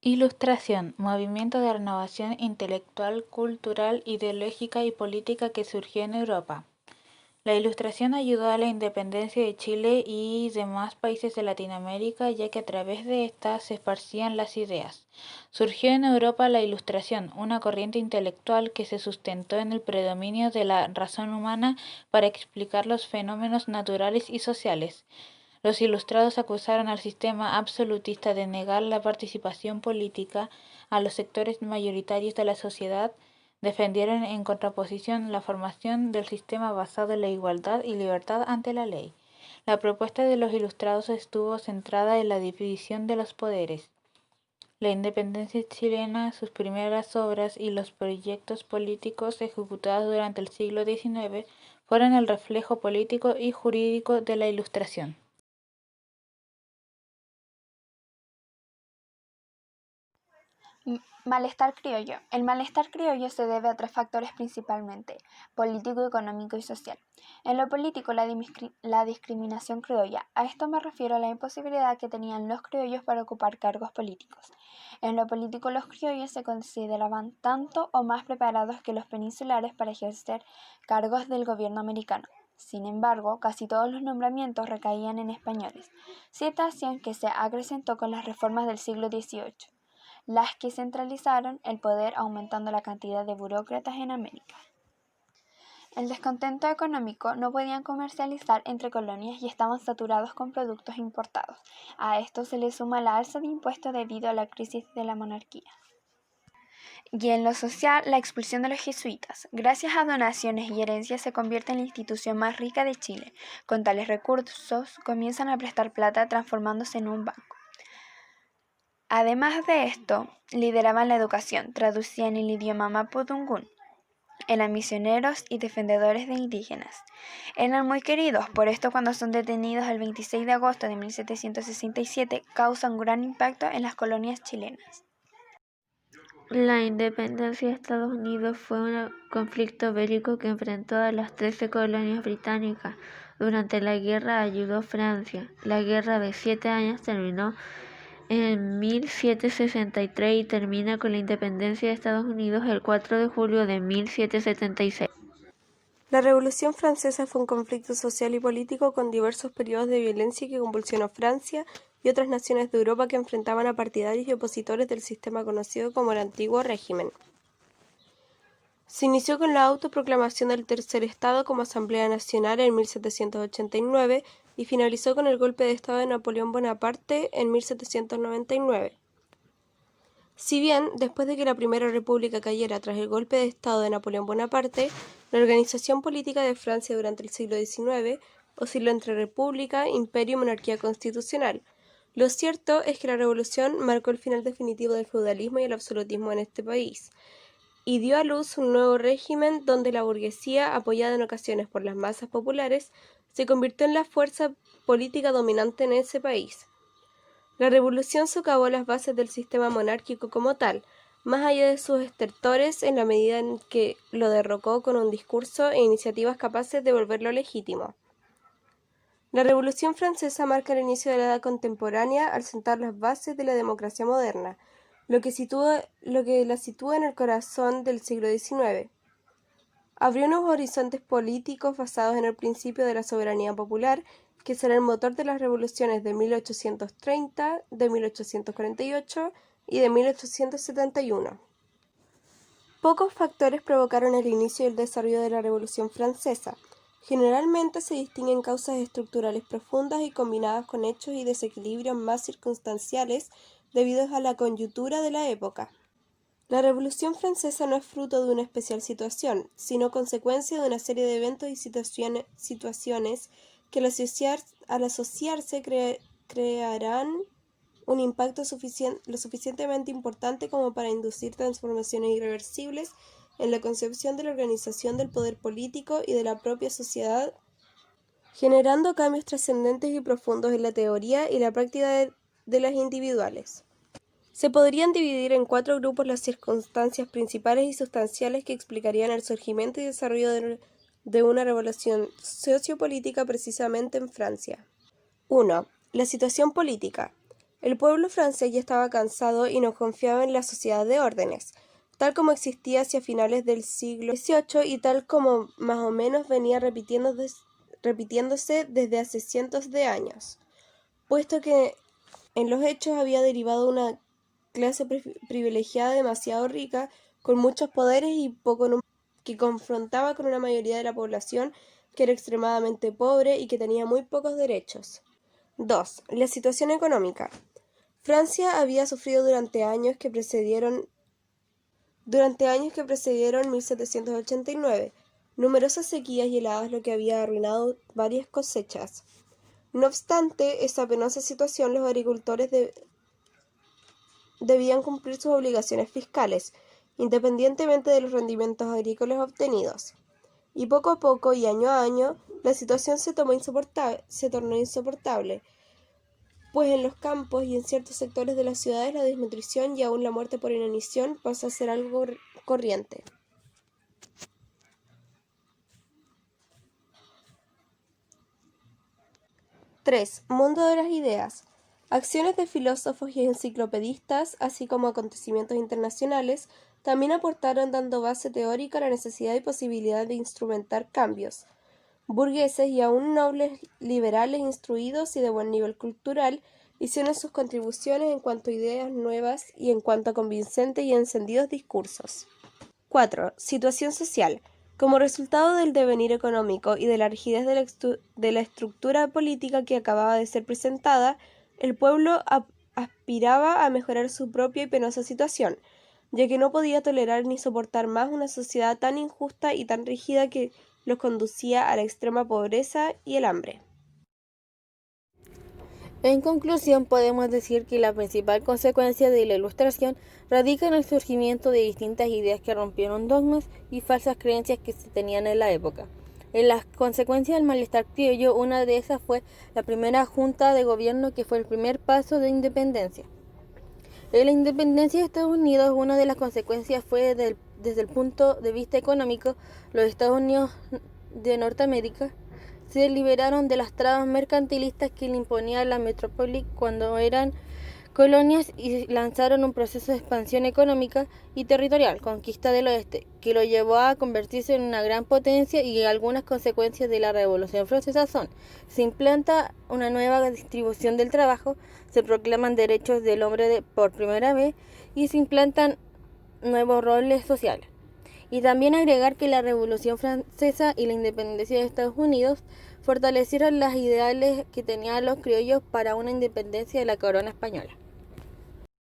Ilustración, movimiento de renovación intelectual, cultural, ideológica y política que surgió en Europa. La Ilustración ayudó a la independencia de Chile y demás países de Latinoamérica, ya que a través de esta se esparcían las ideas. Surgió en Europa la Ilustración, una corriente intelectual que se sustentó en el predominio de la razón humana para explicar los fenómenos naturales y sociales. Los ilustrados acusaron al sistema absolutista de negar la participación política a los sectores mayoritarios de la sociedad. Defendieron en contraposición la formación del sistema basado en la igualdad y libertad ante la ley. La propuesta de los ilustrados estuvo centrada en la división de los poderes. La independencia chilena, sus primeras obras y los proyectos políticos ejecutados durante el siglo XIX fueron el reflejo político y jurídico de la Ilustración. Malestar criollo. El malestar criollo se debe a tres factores principalmente: político, económico y social. En lo político, la discriminación criolla. A esto me refiero a la imposibilidad que tenían los criollos para ocupar cargos políticos. En lo político, los criollos se consideraban tanto o más preparados que los peninsulares para ejercer cargos del gobierno americano. Sin embargo, casi todos los nombramientos recaían en españoles, situación que se acrecentó con las reformas del siglo XVIII, las que centralizaron el poder aumentando la cantidad de burócratas en América. El descontento económico: no podían comercializar entre colonias y estaban saturados con productos importados. A esto se le suma la alza de impuestos debido a la crisis de la monarquía. Y en lo social, la expulsión de los jesuitas. Gracias a donaciones y herencias se convierte en la institución más rica de Chile. Con tales recursos comienzan a prestar plata, transformándose en un banco. Además de esto, lideraban la educación, traducían el idioma mapudungún, eran misioneros y defendedores de indígenas. Eran muy queridos, por esto cuando son detenidos el 26 de agosto de 1767 causan un gran impacto en las colonias chilenas. La independencia de Estados Unidos fue un conflicto bélico que enfrentó a las 13 colonias británicas. Durante la guerra ayudó Francia. La guerra de 7 años terminó en 1763 y termina con la independencia de Estados Unidos el 4 de julio de 1776. La Revolución Francesa fue un conflicto social y político con diversos periodos de violencia que convulsionó Francia y otras naciones de Europa que enfrentaban a partidarios y opositores del sistema conocido como el Antiguo Régimen. Se inició con la autoproclamación del Tercer Estado como Asamblea Nacional en 1789 y finalizó con el golpe de Estado de Napoleón Bonaparte en 1799. Si bien, después de que la Primera República cayera tras el golpe de Estado de Napoleón Bonaparte, la organización política de Francia durante el siglo XIX osciló entre república, imperio y monarquía constitucional. Lo cierto es que la revolución marcó el final definitivo del feudalismo y el absolutismo en este país, y dio a luz un nuevo régimen donde la burguesía, apoyada en ocasiones por las masas populares, se convirtió en la fuerza política dominante en ese país. La revolución socavó las bases del sistema monárquico como tal, más allá de sus estertores, en la medida en que lo derrocó con un discurso e iniciativas capaces de volverlo legítimo. La Revolución Francesa marca el inicio de la edad contemporánea al sentar las bases de la democracia moderna, lo que la sitúa en el corazón del siglo XIX. Abrió nuevos horizontes políticos basados en el principio de la soberanía popular, que será el motor de las revoluciones de 1830, de 1848 y de 1871. Pocos factores provocaron el inicio y el desarrollo de la Revolución Francesa. Generalmente se distinguen causas estructurales profundas y combinadas con hechos y desequilibrios más circunstanciales debido a la coyuntura de la época. La Revolución Francesa no es fruto de una especial situación, sino consecuencia de una serie de eventos y situaciones que al asociarse crearán un impacto lo suficientemente importante como para inducir transformaciones irreversibles en la concepción de la organización del poder político y de la propia sociedad, generando cambios trascendentes y profundos en la teoría y la práctica de las individuales. Se podrían dividir en 4 grupos las circunstancias principales y sustanciales que explicarían el surgimiento y desarrollo de una revolución sociopolítica precisamente en Francia. 1. La situación política. El pueblo francés ya estaba cansado y no confiaba en la sociedad de órdenes, tal como existía hacia finales del siglo XVIII y tal como más o menos venía repitiéndose desde hace cientos de años, puesto que en los hechos había derivado una clase privilegiada demasiado rica, con muchos poderes y poco número, que confrontaba con una mayoría de la población que era extremadamente pobre y que tenía muy pocos derechos. 2. La situación económica. Francia había sufrido durante años que precedieron 1789 numerosas sequías y heladas, lo que había arruinado varias cosechas. No obstante esa penosa situación, los agricultores debían cumplir sus obligaciones fiscales, independientemente de los rendimientos agrícolas obtenidos. Y poco a poco y año a año, la situación se tornó insoportable, pues en los campos y en ciertos sectores de las ciudades la desnutrición y aún la muerte por inanición pasó a ser algo corriente. Tres. Mundo de las ideas. Acciones de filósofos y enciclopedistas, así como acontecimientos internacionales, también aportaron dando base teórica a la necesidad y posibilidad de instrumentar cambios. Burgueses y aún nobles liberales instruidos y de buen nivel cultural hicieron sus contribuciones en cuanto a ideas nuevas y en cuanto a convincentes y encendidos discursos. 4. Situación social. Como resultado del devenir económico y de la rigidez de la estructura política que acababa de ser presentada, el pueblo aspiraba a mejorar su propia y penosa situación, ya que no podía tolerar ni soportar más una sociedad tan injusta y tan rígida que los conducía a la extrema pobreza y el hambre. En conclusión, podemos decir que la principal consecuencia de la Ilustración radica en el surgimiento de distintas ideas que rompieron dogmas y falsas creencias que se tenían en la época. En las consecuencias del malestar criollo, una de esas fue la primera junta de gobierno, que fue el primer paso de independencia. En la independencia de Estados Unidos, una de las consecuencias fue desde el punto de vista económico. Los Estados Unidos de Norteamérica se liberaron de las trabas mercantilistas que le imponía la metrópoli cuando eran colonias y lanzaron un proceso de expansión económica y territorial, conquista del oeste, que lo llevó a convertirse en una gran potencia. Y algunas consecuencias de la Revolución Francesa son: se implanta una nueva distribución del trabajo, se proclaman derechos del hombre por primera vez y se implantan nuevos roles sociales. Y también agregar que la Revolución Francesa y la independencia de Estados Unidos fortalecieron los ideales que tenían los criollos para una independencia de la corona española.